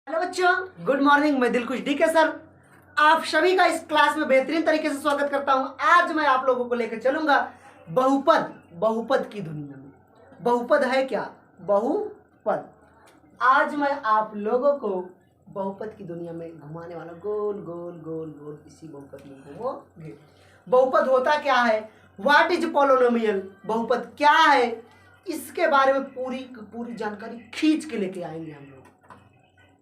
Hello बच्चों, good morning. मैं Dilkhush DK sir आप सभी का इस क्लास में बेहतरीन तरीके से स्वागत करता हूं। आज मैं आप लोगों को लेकर चलूंगा बहुपद की दुनिया में। बहुपद है क्या? बहुपद। आज मैं आप लोगों को बहुपद की दुनिया में घुमाने वाला, गोल गोल गोल गोल इसी बहुपद में घूमोगे। बहुपद होता क्या है? What is polynomial? बहुपद क्या है? इसके बारे में पूरी जानकारी खींच के लेके आएंगे हम लोग,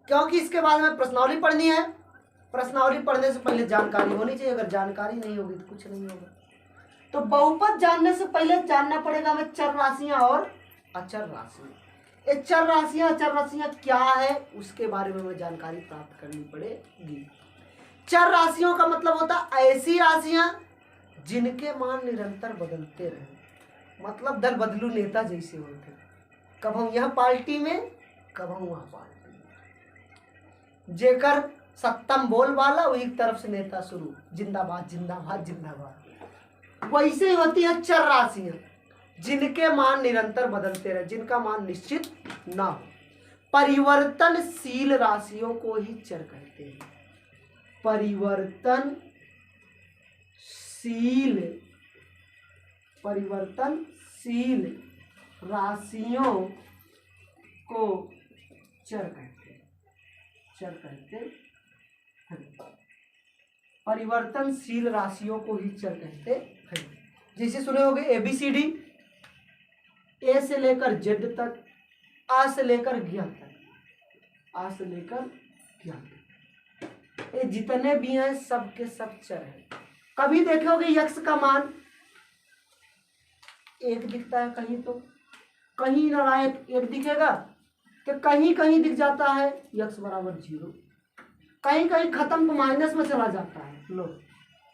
क्योंकि इसके बाद में प्रश्नावली पढ़नी है। प्रश्नावली पढ़ने से पहले जानकारी होनी चाहिए। अगर जानकारी नहीं होगी तो कुछ नहीं होगा। तो बहुपद जानने से पहले जानना पड़ेगा हमें चर राशियां और अचर राशियां। ये चर राशियां अचर राशियां क्या है उसके बारे में हमें जानकारी प्राप्त करनी पड़ेगी। चर राशियों का मतलब होता है ऐसी राशियां जिनके मान निरंतर बदलते रहे, मतलब दल बदलू नेता जैसे होते। कब हम यह पार्टी में, कब हम वहां पार्टी में। जेकर सत्तम बोल वाला वही तरफ से नेता शुरू, जिंदाबाद जिंदाबाद जिंदाबाद। वैसे ही होती है चर राशियां जिनके मान निरंतर बदलते रहे, जिनका मान निश्चित ना हो। परिवर्तनशील राशियों को ही चर कहते हैं। परिवर्तनशील राशियों को चर कहते हैं। परिवर्तनशील राशियों को ही चर कहते हैं। जैसे सुने होंगे ABCD, ए से लेकर जेड तक, आ से लेकर ज्ञ तक, ये जितने भी हैं सब के सब चर हैं। कभी देखोगे यक्ष का मान 1 दिखता है, कहीं तो कहीं नारायण 1 दिखेगा, कि कहीं कहीं दिख जाता है यक्ष बराबर 0, कहीं कहीं खत्म तो माइनस में चला जाता है। लो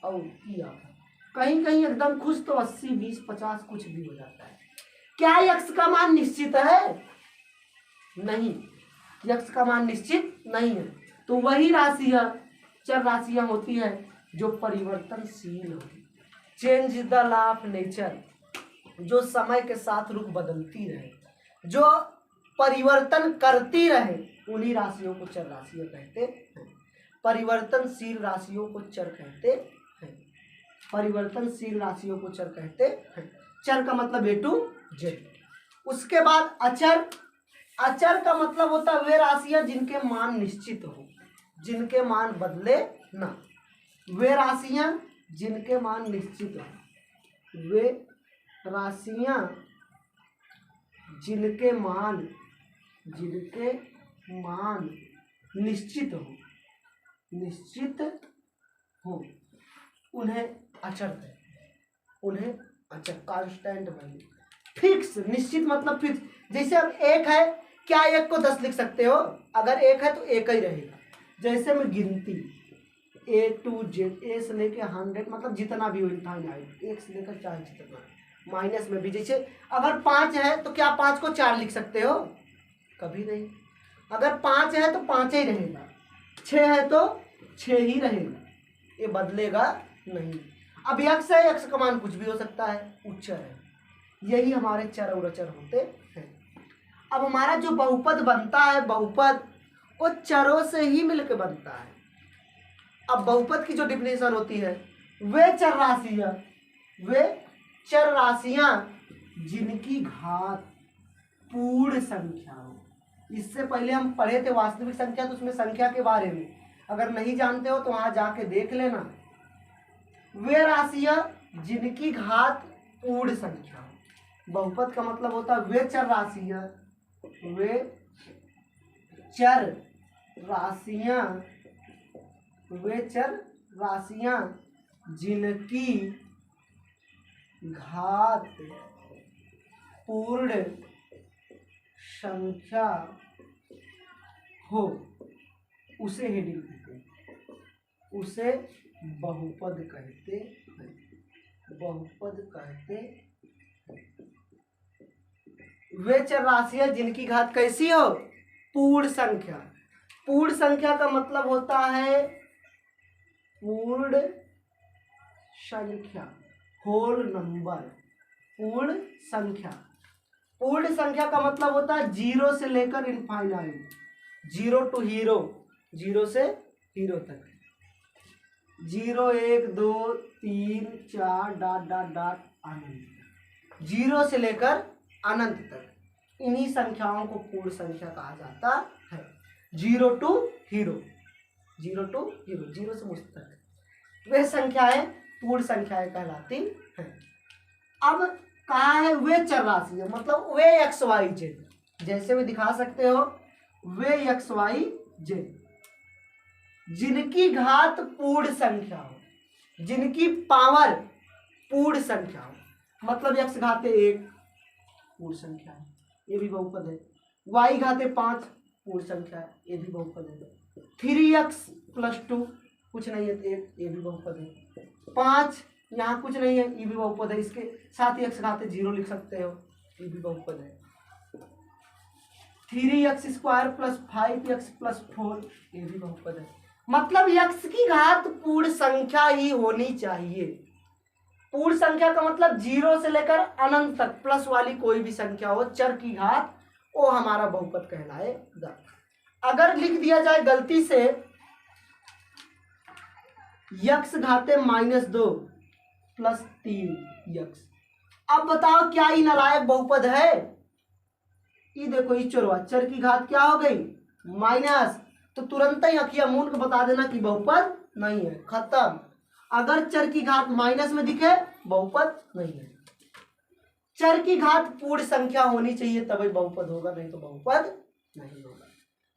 और किया कहीं कहीं एकदम खुश तो 80 20 50 कुछ भी हो जाता है। क्या यक्ष का मान निश्चित है? नहीं, यक्ष का मान निश्चित नहीं है। तो वही राशियां चर राशियां होती है जो परिवर्तनशील होती, change the law of nature, जो समय के साथ रुख बदलती रहे, जो परिवर्तन करती रहे, उन्हीं राशियों को चर राशियां कहते हैं। परिवर्तनशील राशियों को चर कहते हैं। परिवर्तनशील राशियों को चर कहते हैं। चर का मतलब A to Z। उसके बाद अचर। अचर का मतलब होता है वे राशियां जिनके मान निश्चित हो, जिनके मान बदले ना। वे राशियां जिनके मान निश्चित हो, वे राशियां जिनके मान निश्चित हो, उन्हें अचर कहते हैं। उन्हें अचर, कांस्टेंट वैल्यू, फिक्स। निश्चित मतलब फिक्स। जैसे अब 1 है, क्या 1 को 10 लिख सकते हो? अगर 1 है तो 1 ही रहेगा। जैसे में गिनती A to Z, A से लेकर 100 मतलब जितना भी हो, इनफाइनाइट, 1 से लेकर चाहे जितना, माइनस में भी। जैसे अगर 5 है तो क्या 5 को 4 लिख सकते हो? कभी नहीं। अगर 5 है तो 5 ही रहेगा, 6 है तो 6 ही रहेगा, ये बदलेगा नहीं। अब यक्ष है, यक्ष का मान कुछ भी हो सकता है, उच्चर है। यही हमारे चर और अचर होते हैं। अब हमारा जो बहुपद बनता है, बहुपद वो चरों से ही मिलकर बनता है। अब बहुपद की जो डिफिनेशन होती है, वे चर राशियां जिनकी घात पूर्ण संख्या हो। इससे पहले हम पढ़े थे वास्तविक संख्या, तो उसमें संख्या के बारे में अगर नहीं जानते हो तो वहां जाके देख लेना। वे राशियां जिनकी घात पूर्ण संख्या हो। बहुपद का मतलब होता है वे चर राशियां जिनकी घात पूर्ण संख्या हो, उसे हेडिंग कहते हैं, उसे बहुपद कहते हैं। बहुपद कहते हैं वे चर राशियां जिनकी घात कैसी हो? पूर्ण संख्या। पूर्ण संख्या का मतलब होता है पूर्ण संख्या, होल नंबर। पूर्ण संख्या का मतलब होता है 0 से लेकर infinite. Zero to hero, zero से हीरो तक, 0 1 2 3 4 डॉट डॉट डॉट अनंत, जीरो से लेकर अनंत तक, इन्हीं संख्याओं को पूर्ण संख्या कहा जाता है। Zero to hero, zero to hero, zero से मुझ तक वे संख्याएं पूर्ण संख्याएं कहलाती हैं। अब कहा है वे चर राशि है, मतलब वे एक्स वाई जेड, जैसे भी दिखा सकते हो, वे एक्स वाई जेड जिनकी घात पूर्ण संख्या हो, जिनकी पावर पूर्ण संख्या हो, मतलब एक्स घाते 1 पूर्ण संख्या है, ये भी बहुपद है। वाई घाते 5 पूर्ण संख्या है, ये भी बहुपद है। 3x + 2 कुछ नहीं है, 1, ये भी बहुपद है। 5 यहाँ कुछ नहीं है, ये भी बहुपद है। इसके साथ ही x घाते 0 लिख सकते हो, ये भी बहुपद है। 3x² + 5x + 4, ये भी बहुपद है। मतलब x की घात पूर्ण संख्या ही होनी चाहिए। पूर्ण संख्या का मतलब 0 से लेकर अनंत तक प्लस वाली कोई भी संख्या हो, चर की घात, वो हमारा बहुपद कहलाएगा। अगर लिख दिया जाए गलती से x घाते -2 + 3x, अब बताओ क्या ये नालायक बहुपद है? ये देखो, ये चर की घात क्या हो गई? माइनस, तो तुरंत ही अखियां मूंद के बता देना कि बहुपद नहीं है, खत्म। अगर चर की घात माइनस में दिखे, बहुपद नहीं है। चर की घात पूर्ण संख्या होनी चाहिए तभी बहुपद होगा, नहीं तो बहुपद नहीं होगा।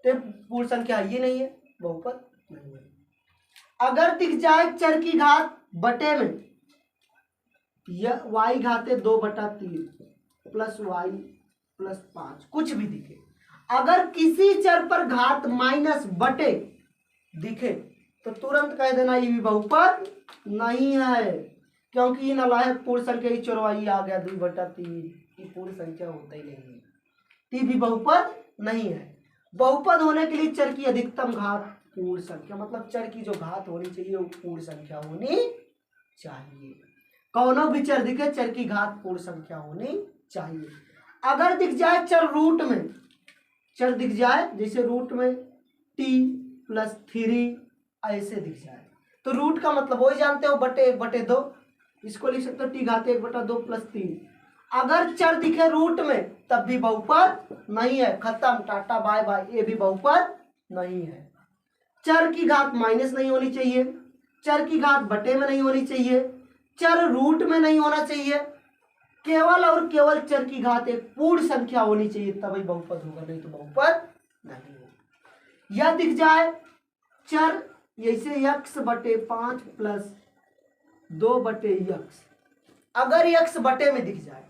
तो पूर्ण संख्या ये नहीं है, बहुपद नहीं है। अगर दिख जाए चर की घात बटे में, y घाते 2/3 + y + 5, कुछ भी दिखे, अगर किसी चर पर घात माइनस बटे दिखे तो तुरंत कह देना ये भी बहुपद नहीं है, क्योंकि ये नालायक पूर्ण संख्या ही चौराई आ गया 2/3, ये पूर्ण संख्या होता ही नहीं है, ये भी बहुपद नहीं है। बहुपद होने के लिए चर की अधिकतम घात पूर्ण संख्या, मतलब चर की जो घात होनी चाहिए वो पूर्ण संख्या होनी चाहिए। कौनो भी चर दिखे, चर की घात पूर्ण संख्या होनी चाहिए। अगर दिख जाए चर रूट में, चर दिख जाए जैसे रूट में t + 3 ऐसे दिख जाए, तो रूट का मतलब वही जानते हो, बटे 1/2, इसको लिख सकते हो t घाते 1/2 + 3। अगर चर दिखे रूट में तब भी बहुपद नहीं है, खत्म, टाटा बाय बाय, ये भी बहुपद नहीं है। चर की घात माइनस नहीं होनी चाहिए, चर की घात बटे में नहीं होनी चाहिए, चर रूट में नहीं होना चाहिए, केवल और केवल चर की घात एक पूर्ण संख्या होनी चाहिए तभी बहुपद होगा, नहीं तो बहुपद नहीं होगा। यह दिख जाए चर जैसे x/5 + 2/x, अगर x बटे में दिख जाए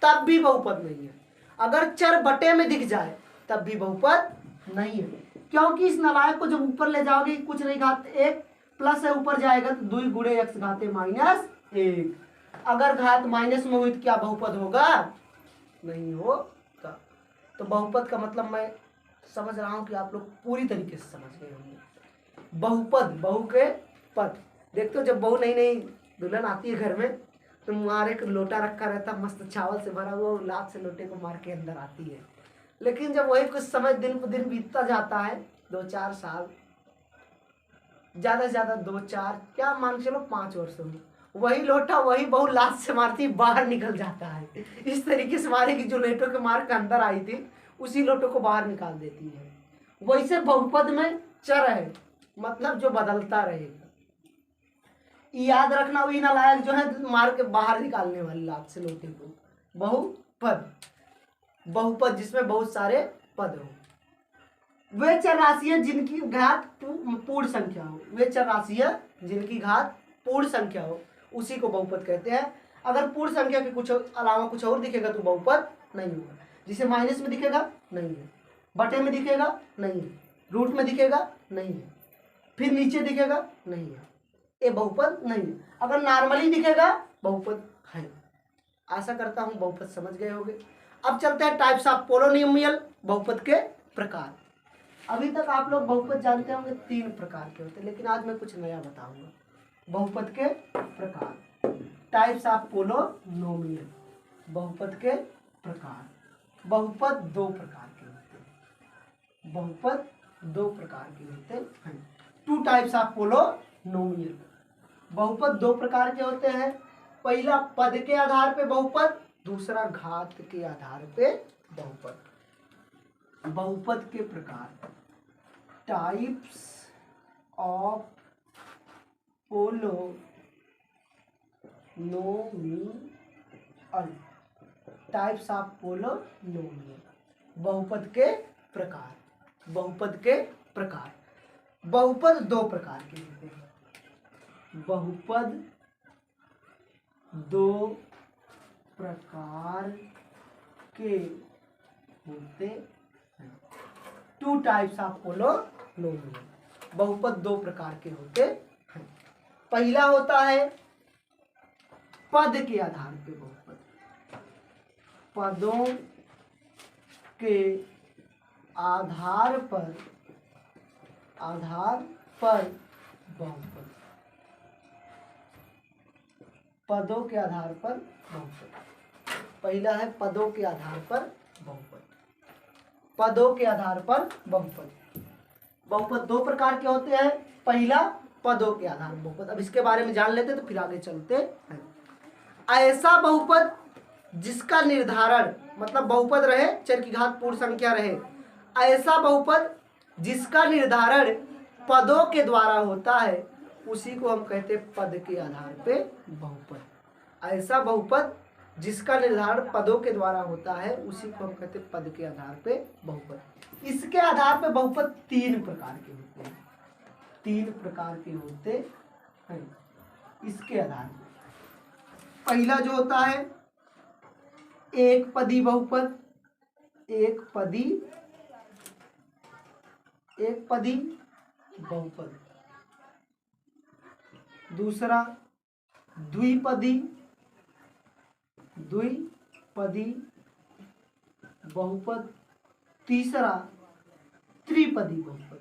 तब भी बहुपद नहीं है। अगर चर बटे में दिख जाए तब भी बहुपद नहीं है, क्योंकि इस नालायक को जब ऊपर ले जाओगे, कुछ नहीं घात 1 प्लस है, ऊपर जाएगा तो 2 × x घाते -1। अगर घात माइनस में हुई तो क्या बहुपद होगा? नहीं होगा। तो बहुपद का मतलब मैं समझ रहा हूं कि आप लोग पूरी तरीके से समझ गए होंगे। बहुपद, बहू के पद, देखते हो जब बहू नई नई दुल्हन आती है घर में तो वहाँ एक लोटा रखा रहता मस्त चावल से भरा हुआ, लात से लोटे को मार के अंदर आती है। लेकिन जब वही कुछ समय दिन पर दिन बीतता जाता है, 2-4 साल, ज्यादा से ज्यादा 2-4 क्या मान के चलो 5 वर्षों में, वही लोटा वही बहू लात से मारती बाहर निकल जाता है। इस तरीके से मारेगी, जो लोटों के मार के अंदर आई थी उसी लोटों को बाहर निकाल देती है। वैसे बहुपद में चर है, मतलब जो बदलता रहेगा। याद रखना, वही नालायक जो है मार के बाहर निकालने वाली लात से लोटे को बहुपद, बहुपद जिसमें बहुत सारे पद हो। वे चर राशियां जिनकी घात पूर्ण संख्या हो, वे चर राशियां जिनकी घात पूर्ण संख्या हो उसी को बहुपद कहते हैं। अगर पूर्ण संख्या के कुछ अलावा कुछ और दिखेगा तो बहुपद नहीं होगा। जिसे माइनस में दिखेगा नहीं है, बटे में दिखेगा नहीं है, रूट में दिखेगा नहीं है, फिर नीचे दिखेगा नहीं है, ये बहुपद नहीं है। अगर नॉर्मली दिखेगा बहुपद है। आशा करता हूँ बहुपद समझ गए होंगे। अब चलते हैं टाइप्स ऑफ पोलिनोमियल, बहुपद के प्रकार। अभी तक आप लोग बहुपद जानते होंगे 3 प्रकार के होते हैं, लेकिन आज मैं कुछ नया बताऊंगा। बहुपद के प्रकार, टाइप्स ऑफ पोलिनोमियल, बहुपद के प्रकार। बहुपद 2 प्रकार के होते हैं, बहुपद दो प्रकार के होते हैं। Two types of polynomial. बहुपद दो प्रकार के होते हैं। पहला पद के आधार पे बहुपद, दूसरा घात के आधार पे बहुपद। बहुपद के प्रकार, types of polynomial. Types of polynomial, बहुपद के प्रकार। बहुपद के प्रकार, बहुपद दो प्रकार के होते हैं। बहुपद दो प्रकार के होते हैं। Two types of polynomial. बहुपद दो प्रकार के होते हैं। पहला होता है पद के आधार पे बहुपद। पदों के आधार पर बहुपद। पदों के आधार पर बहुपद। पहला है पदों के आधार पर बहुपद। पदों के आधार पर बहुपद। बहुपद दो प्रकार के होते हैं। पहला पदों के आधार पर बहुपद। अब इसके बारे में जान लेते तो फिर आगे चलते हैं। ऐसा बहुपद जिसका निर्धारण, मतलब बहुपद रहे, चर की घात पूर्ण संख्या रहे, ऐसा बहुपद जिसका निर्धारण पदों के द्वारा होता है उसी को हम कहते हैं पद के आधार पे बहुपद। ऐसा बहुपद जिसका निर्धारण पदों के द्वारा होता है उसी को हम कहते हैं पद के आधार पे बहुपद। इसके आधार पे बहुपद तीन प्रकार के होते हैं। तीन प्रकार के होते हैं इसके आधार पे। पहला जो होता है एक पदी बहुपद। एक पदी बहुपद। दूसरा द्विपदी बहुपद। तीसरा त्रिपदी बहुपद।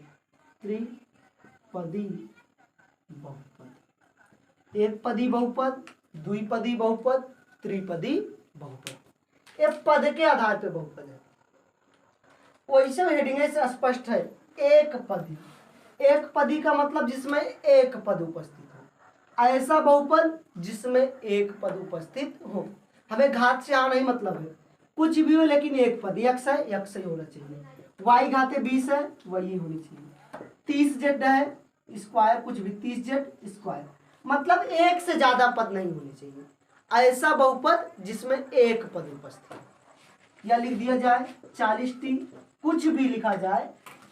एक पदी बहुपद, द्विपदी बहुपद, त्रिपदी बहुपद। ये पद के आधार पे बहुपद है। वैसे हेडिंग से स्पष्ट है एक पदी। एक पदी का मतलब जिसमें एक पद उपस्थित हो। ऐसा बहुपद जिसमें एक पद उपस्थित हो। हमें घात से यहाँ नहीं मतलब है, कुछ भी हो लेकिन एक पद। यक्स है, यक्स ही होना चाहिए। वाई घाते 20 है, वही होनी चाहिए। 30 जेड है स्क्वायर, कुछ भी 30 जेड स्क्वायर, मतलब एक से ज्यादा पद नहीं होने चाहिए। ऐसा बहुपद जिसमें एक पद उपस्थित है, या लिख दिया जाए 40t, कुछ भी लिखा जाए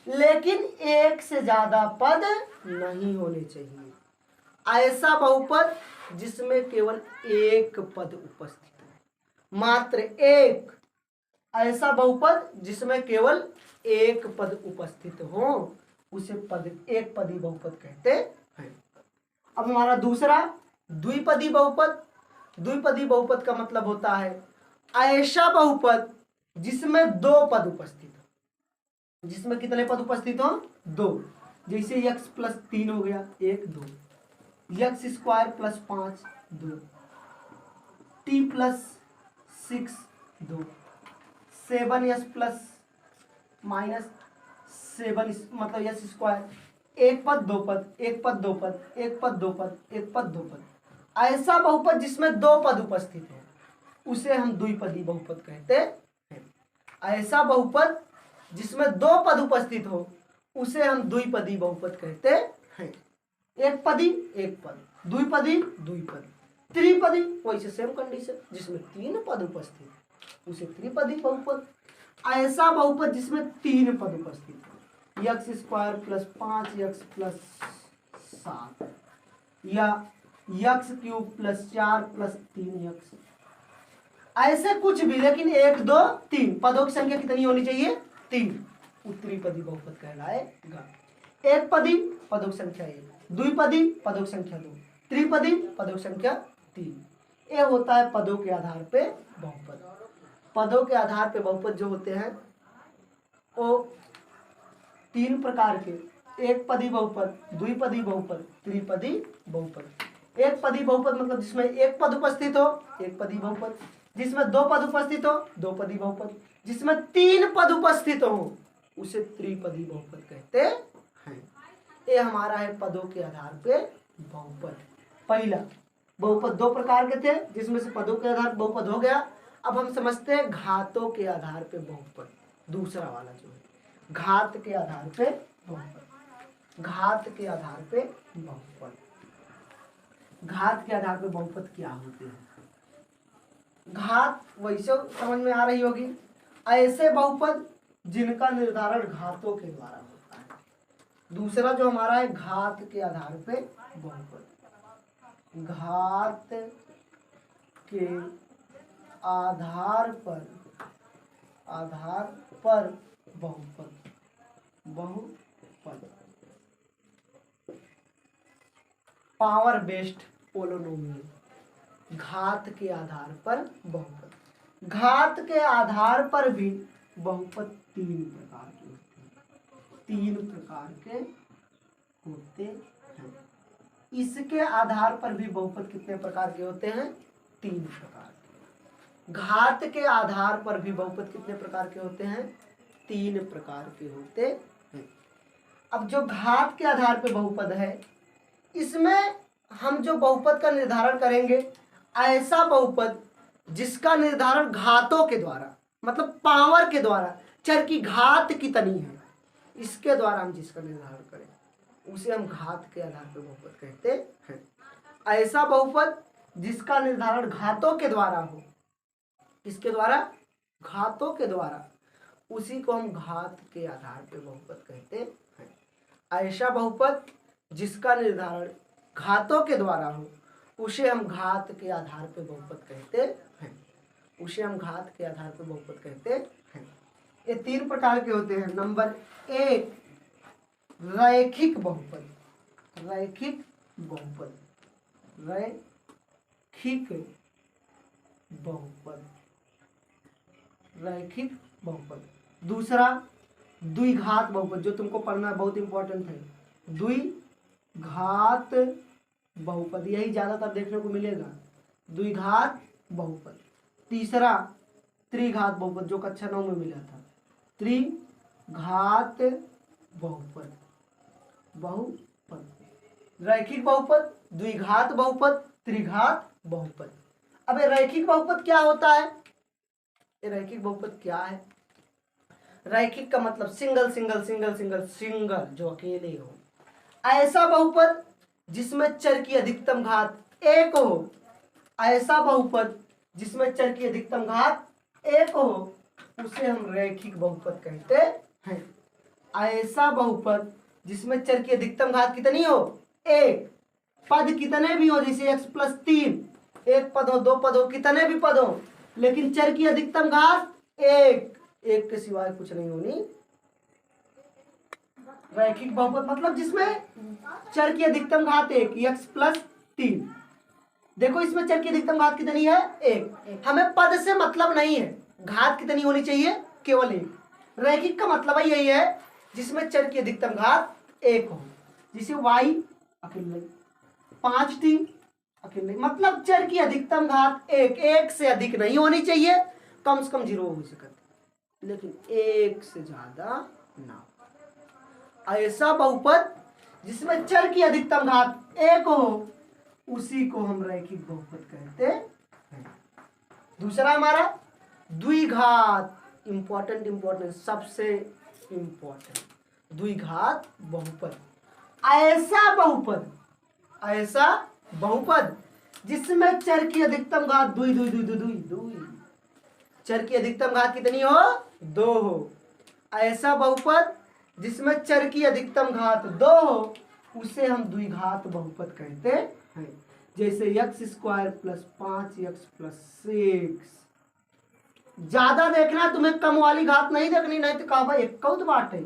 लेकिन एक से ज्यादा पद नहीं होने चाहिए। ऐसा बहुपद जिसमें केवल एक पद उपस्थित है, मात्र एक। ऐसा बहुपद जिसमें केवल एक पद उपस्थित हो उसे एक पदी बहुपद कहते हैं। अब हमारा दूसरा द्विपदी बहुपद। द्विपदी बहुपद का मतलब होता है ऐसा बहुपद जिसमें दो पद उपस्थित हो। जिसमें कितने पद उपस्थित हो? दो। जैसे x प्लस 3 हो गया, 1 2, x square plus 5 2, t plus 6 2, 7s plus minus 7 मतलब s स्क्वायर। एक पद दो पद, एक पद दो पद, एक पद दो पद, एक पद दो पद। ऐसा बहुपद जिसमें दो पद उपस्थित हो उसे हम द्विपदी बहुपद कहते हैं। ऐसा बहुपद जिसमें दो पद उपस्थित हो उसे हम द्विपदी बहुपद कहते हैं। एक पदी एक पद, द्विपदी द्विपद, त्रिपदी वैसे सेम कंडीशन, जिसमें तीन पद उपस्थित उसे त्रिपदी बहुपद। ऐसा बहुपद जिसमें तीन पद उपस्थित हो, x square plus 5x plus 7, या x cube plus 4 plus 3x, ऐसे कुछ भी लेकिन 1 2 3 पदों की संख्या कितनी होनी चाहिए? 3। त्रिपदी बहुपद कहलाएगा। एक पदी पदों की संख्या 1, द्विपदी पदों की संख्या 2, त्रिपदी पदों की संख्या 3। यह होता है पदों के आधार पे बहुपद। पदों के आधार पे बहुपद जो होते हैं वो तीन प्रकार के, एक पदी बहुपद, द्विपदी बहुपद, त्रिपदी बहुपद। एक पदी बहुपद मतलब जिसमें एक पद उपस्थित हो, एक पदी बहुपद। जिसमें दो पद उपस्थित हो, दो पदी बहुपद। जिसमें तीन पद उपस्थित हो उसे त्रिपदी बहुपद कहते हैं। ये हमारा है पदों के आधार पे बहुपद। पहला बहुपद दो प्रकार के थे, जिसमें से पदों के आधार बहुपद हो गया। अब हम समझते हैं घातों के आधार पे बहुपद। दूसरा वाला जो है घात के आधार पे बहुपद। घात के आधार पे बहुपद। घात के आधार पे बहुपद क्या होते हैं? घात वैसे समझ में आ रही होगी, ऐसे बहुपद जिनका निर्धारण घातों के द्वारा होता है। दूसरा जो हमारा है घात के आधार पे बहुपद। घात के आधार पर बहुपद। Power based polynomial. घात के आधार पर बहुपद। घात के आधार पर भी बहुपद तीन प्रकार के होते हैं। तीन प्रकार के होते हैं। इसके आधार पर भी बहुपद कितने प्रकार के होते हैं? तीन प्रकार के। घात के आधार पर भी बहुपद कितने प्रकार के होते हैं? तीन प्रकार के होते हैं। अब जो घात के आधार पे बहुपद है, इसमें हम जो बहुपद का निर्धारण करेंगे, ऐसा बहुपद जिसका निर्धारण घातों के द्वारा, मतलब पावर के द्वारा, चर की घात कितनी है, इसके द्वारा हम जिसका निर्धारण करें उसे हम घात के आधार पर बहुपद कहते हैं। ऐसा बहुपद जिसका निर्धारण घातों के द्वारा हो, किसके द्वारा? घातों के द्वारा, उसी को हम घात के आधार पर बहुपद कहते हैं। ऐसा बहुपद जिसका निर्धारण घातों के द्वारा हो, उसे हम घात के आधार पर बहुपद कहते हैं। उसे हम घात के आधार पर बहुपद कहते हैं। ये तीन प्रकार के होते हैं। नंबर एक रैखिक बहुपद। रैखिक बहुपद। रैखिक बहुपद। रैखिक बहुपद। दूसरा द्विघात बहुपद, जो तुमको पढ़ना बहुत इंपॉर्टेंट है। द्विघात बहुपद, यही ज्यादातर देखने को मिलेगा, द्विघात बहुपद। तीसरा त्रिघात बहुपद, जो कक्षा 9 में मिला था, त्रिघात बहुपद। रैखिक बहुपद, द्विघात बहुपद, त्रिघात बहुपद। अब ये रैखिक बहुपद क्या होता है? ये रैखिक बहुपद क्या है? रैखिक का मतलब single single single single single, जो अकेले हो। ऐसा बहुपद जिसमें चर की अधिकतम घात एक हो। ऐसा बहुपद जिसमें चर की अधिकतम घात एक हो, उसे हम रैखिक बहुपद कहते हैं। ऐसा बहुपद जिसमें चर की अधिकतम घात कितनी हो? एक। पद कितने भी हो, जैसे x+3, एक पद हो, दो पद हो, कितने भी पद हो, लेकिन चर की अधिकतम घात एक। एक के सिवाय कुछ नहीं होनी। रैखिक बहुपद मतलब जिसमें चर की अधिकतम घात एक, x+3। देखो इसमें चर की अधिकतम घात कितनी है? एक। हमें पद से मतलब नहीं है, घात कितनी होनी चाहिए? केवल एक। रैखिक का मतलब यही है जिसमें चर की अधिकतम घात एक हो। जिसे y अकेले, 5t अकेले, मतलब चर की अधिकतम घात एक। एक से अधिक नहीं होनी चाहिए, कम से कम 0 हो सकती, लेकिन एक से ज्यादा ना। ऐसा बहुपद जिसमें चर की अधिकतम घात एक हो, उसी को हम रैखिक बहुपद कहते हैं। दूसरा हमारा द्विघात, इंपॉर्टेंट, सबसे इंपॉर्टेंट, द्विघात बहुपद। ऐसा बहुपद जिसमें चर की अधिकतम घात दुई। चर की अधिकतम घात कितनी हो? 2 हो। ऐसा बहुपद जिसमें चर की अधिकतम घात 2 हो, उसे हम द्विघात बहुपद कहते हैं। जैसे x² + 5x+6। ज्यादा देखना, तुम्हें कम वाली घात नहीं देखनी, नहीं तो कहा भाई एक बात है।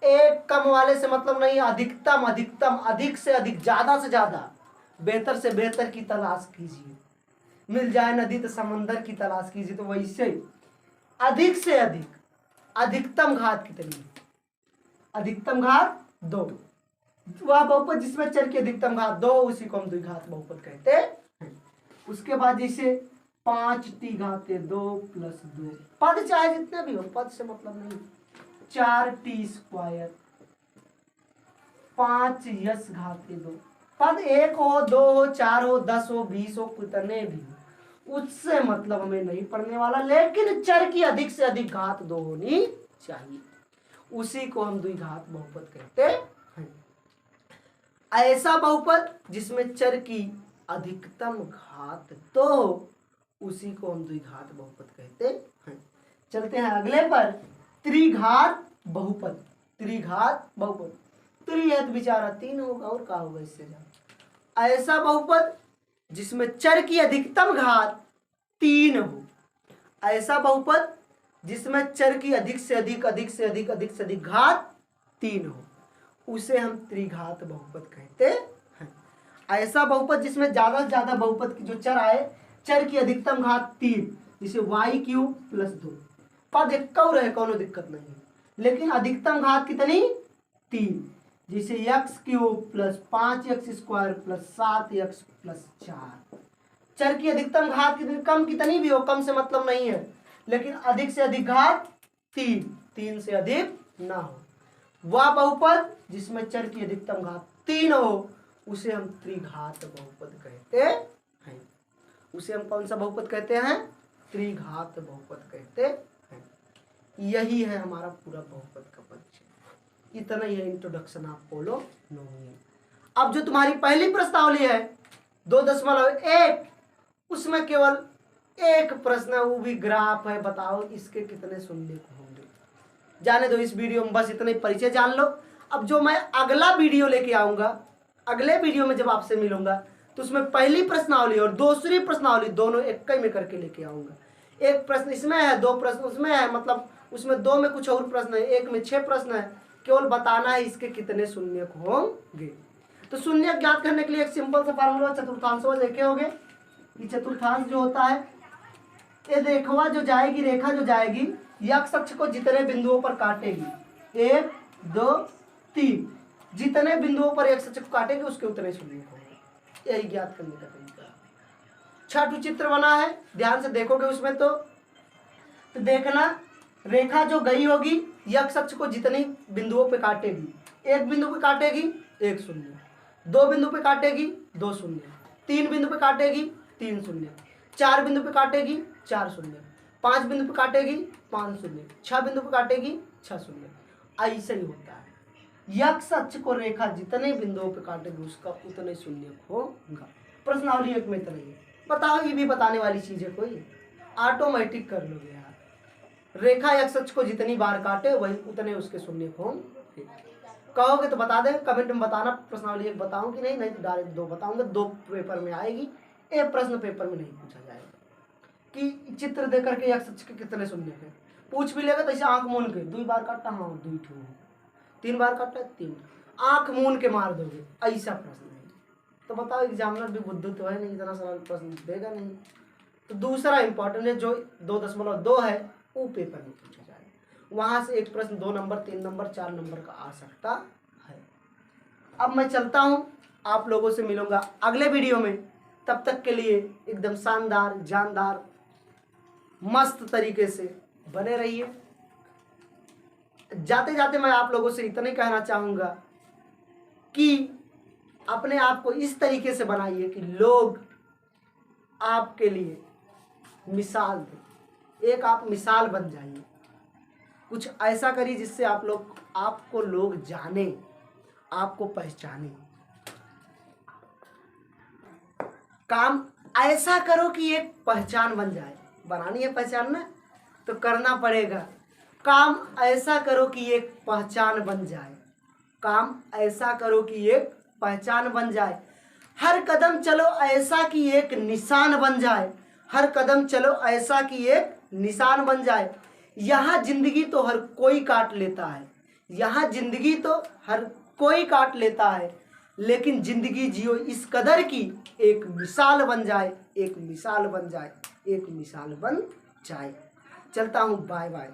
एक कम वाले से मतलब नहीं, अधिकतम, अधिक से अधिक, ज्यादा से ज्यादा, बेहतर से बेहतर की तलाश कीजिए। मिल जाए नदी तो समंदर की तलाश कीजिए। तो वैसे अधिक से अधिक, अधिकतम घात कितनी है? अधिकतम घात 2। वह बहुपद जिसमें चर की अधिकतम घात 2, उसी को हम द्विघात बहुपद कहते हैं। उसके बाद जैसे 5t घात 2 + 2, पद चाहे जितने भी हो, पद से मतलब नहीं, 4t², 5 पद 1 हो, 2 हो, 4 हो, 10 हो, 20 हो, कितने भी हो, उससे मतलब हमें नहीं पड़ने वाला, लेकिन चर की अधिक से अधिक घात 2 होनी चाहिए, उसी को हम द्विघात बहुपद कहते हैं। ऐसा बहुपद जिसमें चर की अधिकतम घात 2 हो, उसी को हम द्विघात बहुपद कहते हैं। चलते हैं अगले पर, त्रिघात बहुपद। त्रिघात बहुपद, त्रि है तो बेचारा 3 होगा, और क्या होगा इससे ज्यादा। ऐसा बहुपद जिसमें चर की अधिकतम घात 3 हो, ऐसा बहुपद जिसमें चर की अधिक से अधिक घात 3 हो, उसे हम त्रिघात बहुपद कहते हैं। ऐसा बहुपद जिसमें ज्यादा से ज्यादा बहुपद की जो चर आए, चर की अधिकतम घात 3, जिसे y³ + 2, पद एक रहे कोनो दिक्कत नहीं है, लेकिन अधिकतम घात कितनी 3, जिसे x³ + 5x² + 7x + 4। चर की अधिकतम घात कितनी, कम कितनी भी हो, कम से मतलब नहीं है, लेकिन अधिक से अधिक घात 3, 3 से अधिक ना हो, वह बहुपद जिसमें चर की अधिकतम घात 3 हो, उसे हम त्रिघात बहुपद कहते हैं। उसे हम कौन सा बहुपद कहते हैं, त्रिघात बहुपद कहते हैं। यही है हमारा पूरा बहुपद का परिचय, इतना ही है इंट्रोडक्शन, आप फॉलो नहीं। अब जो तुम्हारी पहली प्रश्नावली है 2.1, उसमें केवल एक प्रश्न है, वो भी ग्राफ है, बताओ इसके कितने सुनने को होंगे। जाने दो, इस वीडियो में बस इतने परिचय जान लो। अब जो मैं अगला वीडियो लेके आऊंगा, अगले वीडियो में जब आपसे मिलूंगा, तो उसमें पहली प्रश्नावली और दूसरी प्रश्नावली दोनों एक ही में करके लेके आऊंगा। एक प्रश्न इसमें है, 2 प्रश्न उसमें है, मतलब उसमें 2 में कुछ और प्रश्न है, एक में 6 प्रश्न है, केवल बताना है इसके कितने शून्य होंगे। तो शून्य ज्ञात करने के लिए एक सिंपल सा फार्मूला, चतुर्थांशों देखे होंगे। ये चतुर्थांश जो होता है, ये रेखा जो जाएगी x अक्ष को जितने बिंदुओं पर काटेगी, 1 2 3, जितने बिंदुओं पर x अक्ष को काटेगी उसके उतने शून्य होंगे। यही ज्ञात करने का तरीका। छठवां चित्र बना है, ध्यान से देखोगे उसमें तो देखना, रेखा जो गई होगी x अक्ष को जितनी बिंदुओं पे काटेगी, 1 बिंदु पे काटेगी 1 शून्य, 2 बिंदु पे काटेगी 2 शून्य, 3 बिंदु पे काटेगी 3 शून्य, 4 बिंदु पे काटेगी 4 शून्य, 5 बिंदु पे काटेगी 5 शून्य, 6 बिंदु पे काटेगी 6 शून्य। ऐसे ही होता है, x अक्ष को रेखा जितने बिंदुओं पे काटेगी उसका उतने शून्य होगा। प्रश्नावली 1 में इतना ही है। बताओ, ये भी बताने वाली चीज है, कोई ऑटोमेटिक कर लोगे यार। रेखा x अक्ष को जितनी बार काटे वही उतने उसके शून्य होंगे। कहोगे तो बता दे, कमेंट में बताना प्रश्नावली 1 बताऊं कि नहीं, नहीं तो डायरेक्ट 2 बताऊंगा। 2 पेपर में आएगी, एक प्रश्न पेपर में नहीं पूछा जाएगा कि चित्र देख करके x अक्ष के कितने शून्य है। पूछ भी लेगा तो ऐसे आंख मून के 2 बार काटा, हाँ 2 ठो, 3 बार काटा 3, आंख मून के मार दोगे, ऐसा प्रश्न है। तो बताओ, एग्जामिनर भी बुद्धू तो है नहीं, इतना सरल प्रश्न देगा नहीं। तो दूसरा इंपॉर्टेंट है जो 2.2 है, वो पेपर में पूछा जाएगा, वहां से एक प्रश्न 2 नंबर 3 नंबर 4 नंबर का आ सकता है। अब मैं चलता हूं, आप लोगों से मिलूंगा अगले वीडियो में। तब तक के लिए एकदम शानदार, जानदार, मस्त तरीके से बने रहिए। जाते जाते मैं आप लोगों से इतना ही कहना चाहूंगा कि अपने आप को इस तरीके से बनाइए कि लोग आपके लिए मिसाल दें, एक आप मिसाल बन जाइए। कुछ ऐसा करिए जिससे आपको लोग जाने, आपको पहचाने। काम ऐसा करो कि एक पहचान बन जाए। बनानी है पहचान ना, तो करना पड़ेगा। काम ऐसा करो कि एक पहचान बन जाए। काम ऐसा करो कि एक पहचान बन जाए। हर कदम चलो ऐसा कि एक निशान बन जाए। हर कदम चलो ऐसा कि एक निशान बन जाए। यहाँ जिंदगी तो हर कोई काट लेता है, यहाँ जिंदगी तो हर कोई काट लेता है, लेकिन जिंदगी जियो इस कदर की एक मिसाल बन जाए, एक मिसाल बन जाए, एक मिसाल बन जाए। चलता हूँ, बाय बाय।